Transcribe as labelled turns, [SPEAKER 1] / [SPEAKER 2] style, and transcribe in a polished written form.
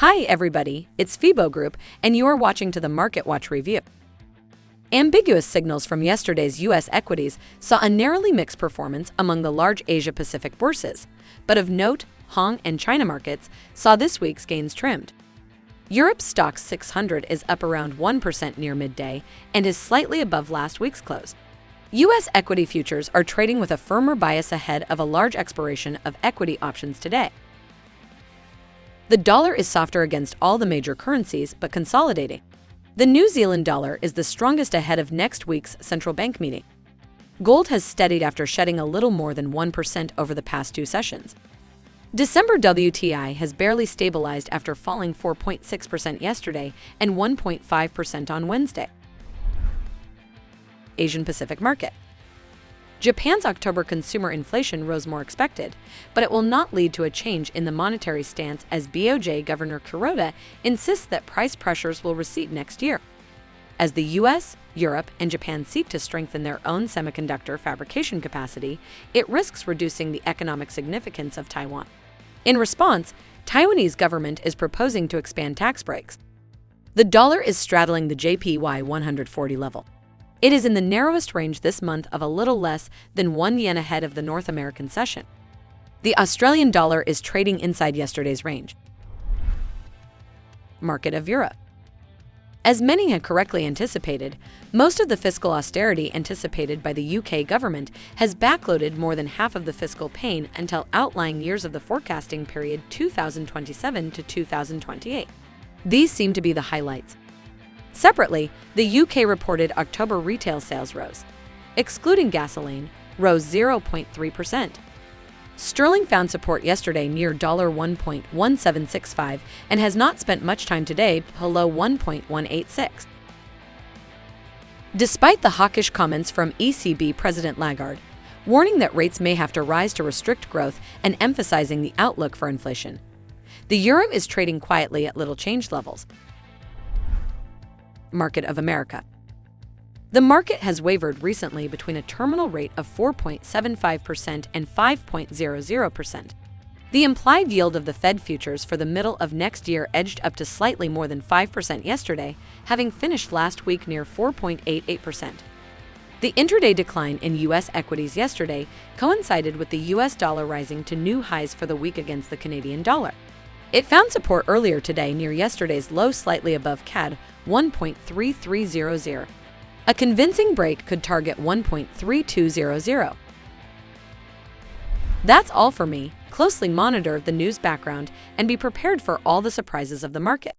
[SPEAKER 1] Hi everybody, it's FIBO Group, and you are watching to the Market Watch Review. Ambiguous signals from yesterday's U.S. equities saw a narrowly mixed performance among the large Asia-Pacific bourses, but of note, Hong and China markets saw this week's gains trimmed. Europe's Stoxx 600 is up around 1% near midday and is slightly above last week's close. U.S. equity futures are trading with a firmer bias ahead of a large expiration of equity options today. The dollar is softer against all the major currencies, but consolidating. The New Zealand dollar is the strongest ahead of next week's central bank meeting. Gold has steadied after shedding a little more than 1% over the past two sessions. December WTI has barely stabilized after falling 4.6% yesterday and 1.5% on Wednesday. Asian Pacific market. Japan's October consumer inflation rose more expected, but it will not lead to a change in the monetary stance as BOJ Governor Kuroda insists that price pressures will recede next year. As the US, Europe, and Japan seek to strengthen their own semiconductor fabrication capacity, it risks reducing the economic significance of Taiwan. In response, Taiwanese government is proposing to expand tax breaks. The dollar is straddling the JPY 140 level. It is in the narrowest range this month of a little less than 1 yen ahead of the North American session. The Australian dollar is trading inside yesterday's range. Market of Europe. As many had correctly anticipated, most of the fiscal austerity anticipated by the UK government has backloaded more than half of the fiscal pain until outlying years of the forecasting period 2027 to 2028. These seem to be the highlights. Separately, the UK reported October retail sales rose. Excluding gasoline, rose 0.3%. Sterling found support yesterday near $1.1765 and has not spent much time today below 1.186. Despite the hawkish comments from ECB President Lagarde, warning that rates may have to rise to restrict growth and emphasizing the outlook for inflation, the euro is trading quietly at little change levels. Market of America. The market has wavered recently between a terminal rate of 4.75% and 5.00%. The implied yield of the Fed futures for the middle of next year edged up to slightly more than 5% yesterday, having finished last week near 4.88%. The intraday decline in U.S. equities yesterday coincided with the U.S. dollar rising to new highs for the week against the Canadian dollar. It found support earlier today near yesterday's low slightly above CAD 1.3300. A convincing break could target 1.3200. That's all for me. Closely monitor the news background and be prepared for all the surprises of the market.